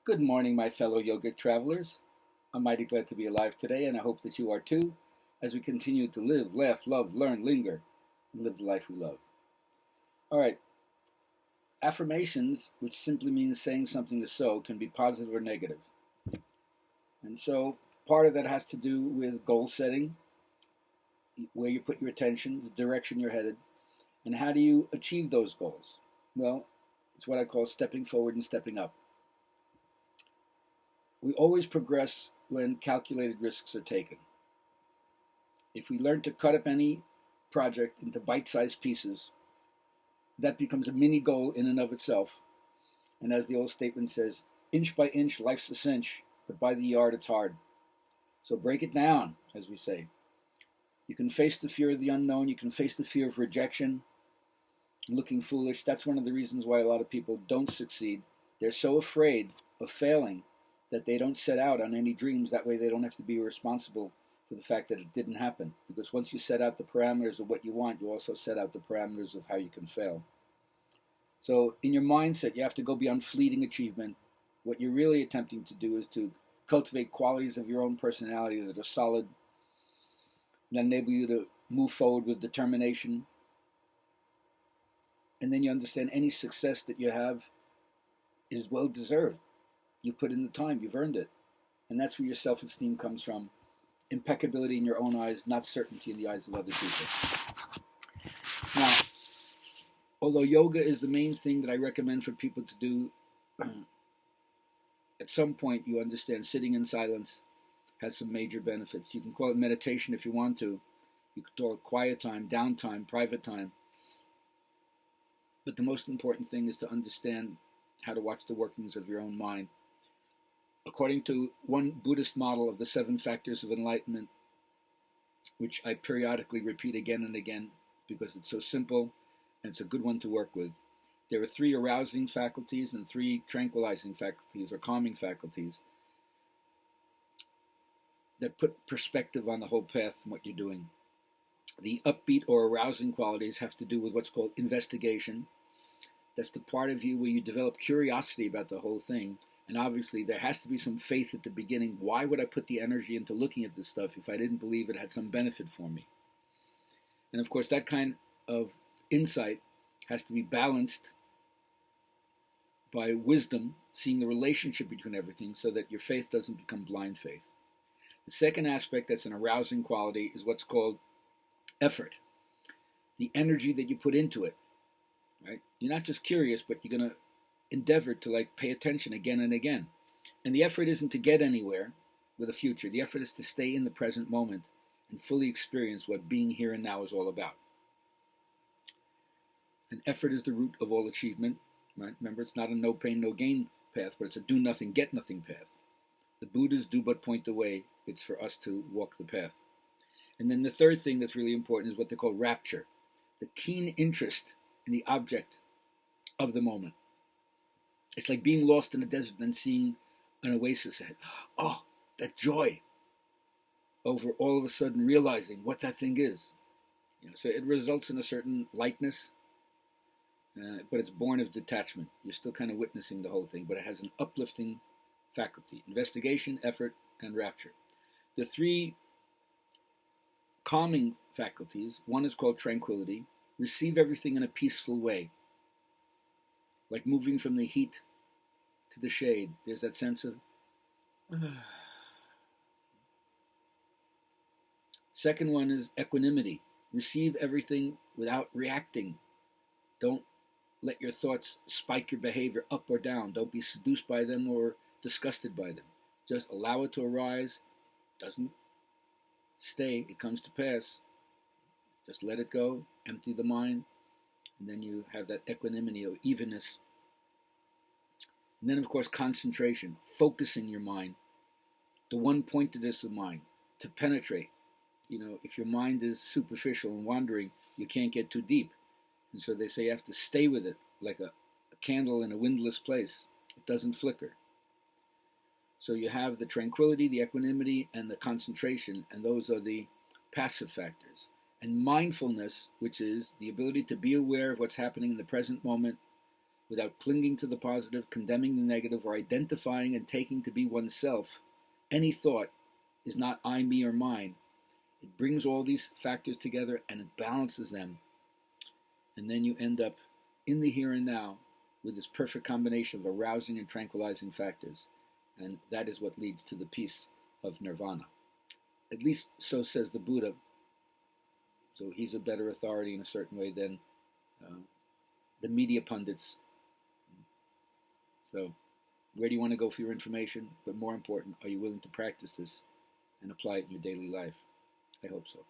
Good morning, my fellow yogic travelers. I'm mighty glad to be alive today, and I hope that you are too, as we continue to live, laugh, love, learn, linger, and live the life we love. All right, affirmations, which simply means saying something to so, can be positive or negative. And so part of that has to do with goal setting, where you put your attention, the direction you're headed, and how do you achieve those goals? Well, it's what I call stepping forward and stepping up. We always progress when calculated risks are taken. If we learn to cut up any project into bite-sized pieces, that becomes a mini goal in and of itself. And as the old statement says, inch by inch, life's a cinch, but by the yard, it's hard. So break it down, as we say. You can face the fear of the unknown. You can face the fear of rejection, looking foolish. That's one of the reasons why a lot of people don't succeed. They're so afraid of failing that they don't set out on any dreams. That way they don't have to be responsible for the fact that it didn't happen. Because once you set out the parameters of what you want, you also set out the parameters of how you can fail. So in your mindset, you have to go beyond fleeting achievement. What you're really attempting to do is to cultivate qualities of your own personality that are solid, that enable you to move forward with determination. And then you understand any success that you have is well deserved. You put in the time, you've earned it. And that's where your self-esteem comes from. Impeccability in your own eyes, not certainty in the eyes of other people. Now, although yoga is the main thing that I recommend for people to do, at some point you understand sitting in silence has some major benefits. You can call it meditation if you want to. You can call it quiet time, downtime, private time. But the most important thing is to understand how to watch the workings of your own mind. According to one Buddhist model of the 7 Factors of Enlightenment, which I periodically repeat again and again because it's so simple and it's a good one to work with, there are 3 arousing faculties and 3 tranquilizing faculties or calming faculties that put perspective on the whole path and what you're doing. The upbeat or arousing qualities have to do with what's called investigation. That's the part of you where you develop curiosity about the whole thing. And obviously there has to be some faith at the beginning. Why would I put the energy into looking at this stuff if I didn't believe it had some benefit for me? And of course that kind of insight has to be balanced by wisdom, seeing the relationship between everything so that your faith doesn't become blind faith. The second aspect that's an arousing quality is what's called effort. The energy that you put into it. Right? You're not just curious, but you're going to endeavor to pay attention again and again. And the effort isn't to get anywhere with a future. The effort is to stay in the present moment and fully experience what being here and now is all about. And effort is the root of all achievement. Right? Remember, it's not a no pain, no gain path, but it's a do nothing, get nothing path. The Buddhas do but point the way. It's for us to walk the path. And then the third thing that's really important is what they call rapture, the keen interest in the object of the moment. It's like being lost in a desert and seeing an oasis ahead. Oh, that joy over all of a sudden realizing what that thing is. So it results in a certain lightness, but it's born of detachment. You're still kind of witnessing the whole thing, but it has an uplifting faculty: investigation, effort, and rapture. The 3 calming faculties, one is called tranquility. Receive everything in a peaceful way, like moving from the heat to the shade. There's that sense of Second one is equanimity. Receive everything without reacting. Don't let your thoughts spike your behavior up or down. Don't be seduced by them or disgusted by them. Just allow it to arise. It doesn't stay. It comes to pass. Just let it go. Empty the mind. And then you have that equanimity or evenness. And then, of course, concentration. Focusing your mind. The one-pointedness of mind. To penetrate. If your mind is superficial and wandering, you can't get too deep. And so they say you have to stay with it like a candle in a windless place. It doesn't flicker. So you have the tranquility, the equanimity, and the concentration, and those are the passive factors. And mindfulness, which is the ability to be aware of what's happening in the present moment, without clinging to the positive, condemning the negative, or identifying and taking to be oneself, any thought is not I, me, or mine. It brings all these factors together and it balances them. And then you end up in the here and now with this perfect combination of arousing and tranquilizing factors. And that is what leads to the peace of nirvana. At least so says the Buddha. So he's a better authority in a certain way than the media pundits. So where do you want to go for your information? But more important, are you willing to practice this and apply it in your daily life? I hope so.